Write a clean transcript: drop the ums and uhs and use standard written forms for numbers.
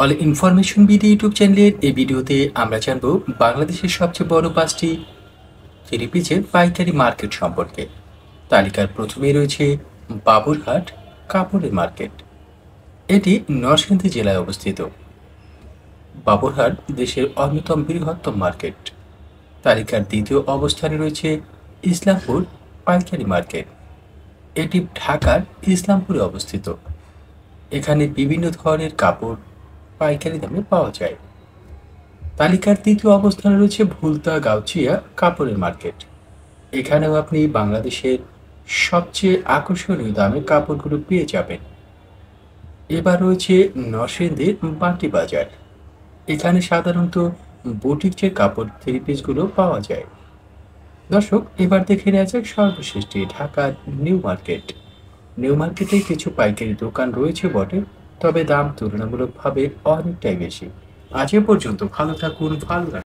All information BD YouTube চ্যানেলের এই ভিডিওতে আমরা জানব বাংলাদেশের সবচেয়ে বড় ৫টি থ্রি পিসের পাইকারি মার্কেট সম্পর্কে। তালিকার প্রথমেই রয়েছে বাবুরহাট কাপড়ের মার্কেট। এটি নরসিংদী জেলায় অবস্থিত। বাবুরহাট দেশের অন্যতম বৃহত্তম মার্কেট। তালিকার দ্বিতীয় অবস্থানে রয়েছে ইসলামপুর পাইকারি মার্কেট। এটি ঢাকার ইসলামপুরে অবস্থিত। এখানে বিভিন্ন ধরনের কাপড় পাইকারি দামে পাওয়া যায়। তালিকার তৃতীয় অবস্থানে রয়েছে ভুলতা গাউছিয়া কাপড়ের মার্কেট। এখানেও আপনি বাংলাদেশের সবচেয়ে আকর্ষণীয় দামে কাপড়গুলো পেয়ে যাবেন। এবার রয়েছে নরসিংদীর বাটি বাজার। এখানে সাধারণত বুটিক যে কাপড় থ্রি পিসগুলো পাওয়া যায়। দর্শক, এবার দেখে নেওয়া যাক সর্বশেষটি ঢাকার নিউ মার্কেট। নিউ মার্কেটে কিছু পাইকারি দোকান রয়েছে বটে, তবে দাম তুলনামূলকভাবে অনেকটাই বেশি। আজ এ পর্যন্ত। ভালো থাকুন, ভালো রাখুন।